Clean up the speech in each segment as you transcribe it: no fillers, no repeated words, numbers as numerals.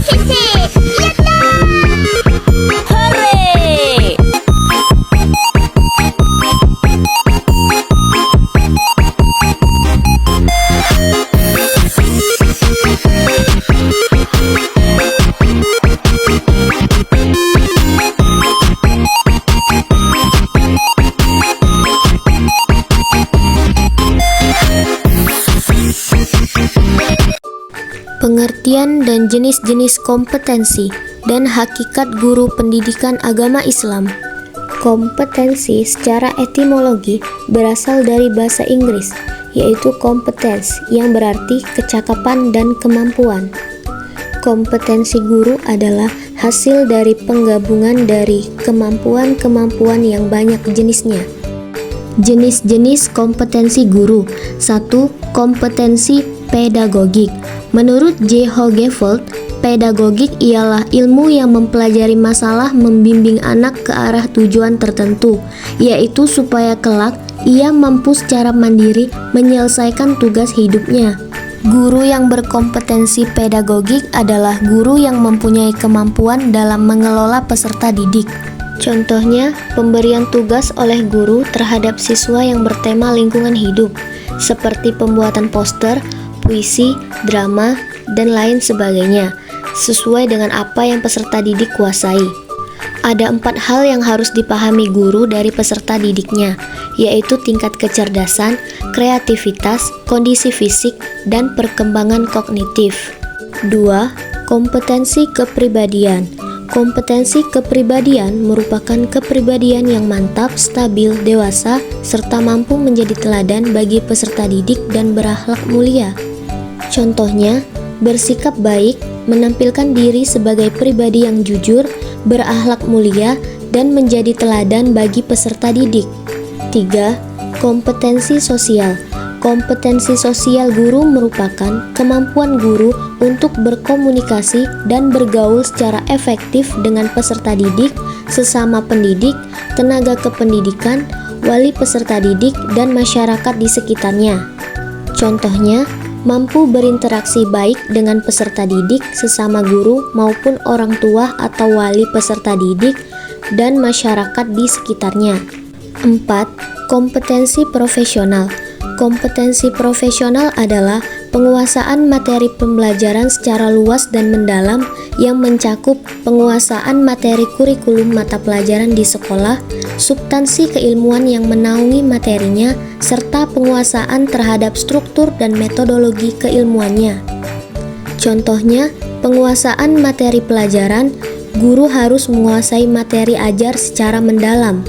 Hore! Pengertian dan jenis-jenis kompetensi dan hakikat guru pendidikan agama Islam. Kompetensi secara etimologi berasal dari bahasa Inggris, yaitu competence, yang berarti kecakapan dan kemampuan. Kompetensi guru adalah hasil dari penggabungan dari kemampuan-kemampuan yang banyak jenisnya. Jenis-jenis kompetensi guru. 1. Kompetensi pedagogik. Menurut J. Hogeveld, pedagogik ialah ilmu yang mempelajari masalah membimbing anak ke arah tujuan tertentu, yaitu supaya kelak ia mampu secara mandiri menyelesaikan tugas hidupnya. Guru yang berkompetensi pedagogik adalah guru yang mempunyai kemampuan dalam mengelola peserta didik. Contohnya, pemberian tugas oleh guru terhadap siswa yang bertema lingkungan hidup, seperti pembuatan poster, puisi, drama, dan lain sebagainya, sesuai dengan apa yang peserta didik kuasai. Ada 4 hal yang harus dipahami guru dari peserta didiknya, yaitu tingkat kecerdasan, kreativitas, kondisi fisik, dan perkembangan kognitif. 2. Kompetensi kepribadian. Kompetensi kepribadian merupakan kepribadian yang mantap, stabil, dewasa, serta mampu menjadi teladan bagi peserta didik dan berakhlak mulia. Contohnya, bersikap baik, menampilkan diri sebagai pribadi yang jujur, berakhlak mulia, dan menjadi teladan bagi peserta didik. 3. Kompetensi sosial. Kompetensi sosial guru merupakan kemampuan guru untuk berkomunikasi dan bergaul secara efektif dengan peserta didik, sesama pendidik, tenaga kependidikan, wali peserta didik, dan masyarakat di sekitarnya. Contohnya, mampu berinteraksi baik dengan peserta didik, sesama guru maupun orang tua atau wali peserta didik, dan masyarakat di sekitarnya. 4. Kompetensi profesional. Kompetensi profesional adalah penguasaan materi pembelajaran secara luas dan mendalam yang mencakup penguasaan materi kurikulum mata pelajaran di sekolah, substansi keilmuan yang menaungi materinya, serta penguasaan terhadap struktur dan metodologi keilmuannya. Contohnya, penguasaan materi pelajaran, guru harus menguasai materi ajar secara mendalam.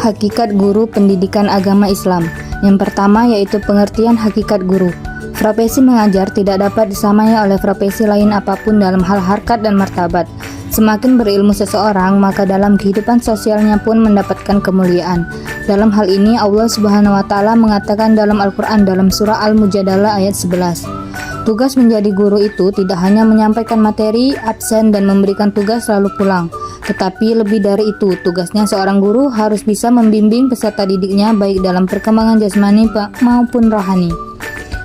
Hakikat guru pendidikan agama Islam. Yang pertama yaitu pengertian hakikat guru. Profesi mengajar tidak dapat disamai oleh profesi lain apapun dalam hal harkat dan martabat. Semakin berilmu seseorang, maka dalam kehidupan sosialnya pun mendapatkan kemuliaan. Dalam hal ini Allah Subhanahu wa taala mengatakan dalam Al-Qur'an dalam surah Al-Mujadalah ayat 11. Tugas menjadi guru itu tidak hanya menyampaikan materi, absen dan memberikan tugas lalu pulang. Tetapi lebih dari itu, tugasnya seorang guru harus bisa membimbing peserta didiknya baik dalam perkembangan jasmani maupun rohani.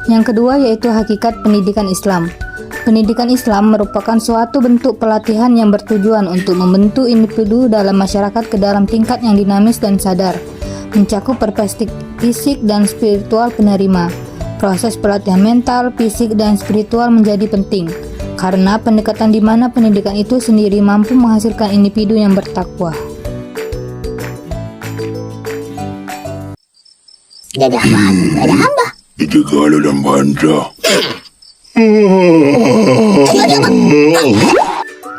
Yang kedua yaitu hakikat pendidikan Islam. Pendidikan Islam merupakan suatu bentuk pelatihan yang bertujuan untuk membentuk individu dalam masyarakat ke dalam tingkat yang dinamis dan sadar, mencakup perspektif fisik dan spiritual penerima. Proses pelatihan mental, fisik, dan spiritual menjadi penting, karena pendekatan di mana pendidikan itu sendiri mampu menghasilkan individu yang bertakwa. Dada hamba. Itu kalau dan banta.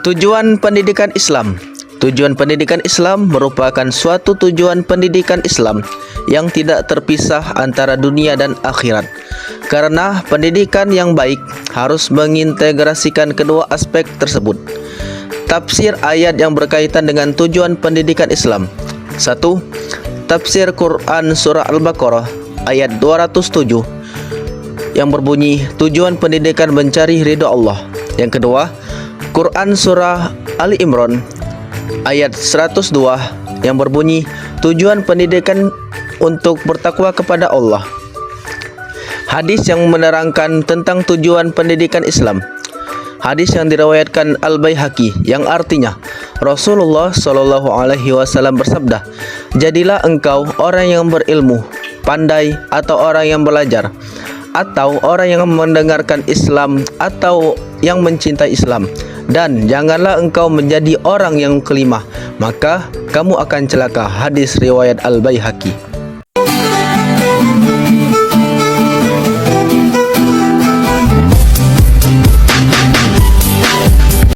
Tujuan pendidikan Islam. Tujuan pendidikan Islam merupakan suatu tujuan pendidikan Islam yang tidak terpisah antara dunia dan akhirat. Karena pendidikan yang baik harus mengintegrasikan kedua aspek tersebut. Tafsir ayat yang berkaitan dengan tujuan pendidikan Islam. 1. Tafsir Quran Surah Al-Baqarah ayat 207 yang berbunyi tujuan pendidikan mencari ridha Allah. Yang kedua, Quran Surah Ali Imran ayat 102 yang berbunyi tujuan pendidikan untuk bertakwa kepada Allah. Hadis yang menerangkan tentang tujuan pendidikan Islam. Hadis yang diriwayatkan Al-Baihaqi yang artinya Rasulullah Shallallahu Alaihi Wasallam bersabda, jadilah engkau orang yang berilmu, pandai, atau orang yang belajar, atau orang yang mendengarkan Islam, atau yang mencintai Islam, dan janganlah engkau menjadi orang yang kelima, maka kamu akan celaka. Hadis riwayat Al-Baihaqi.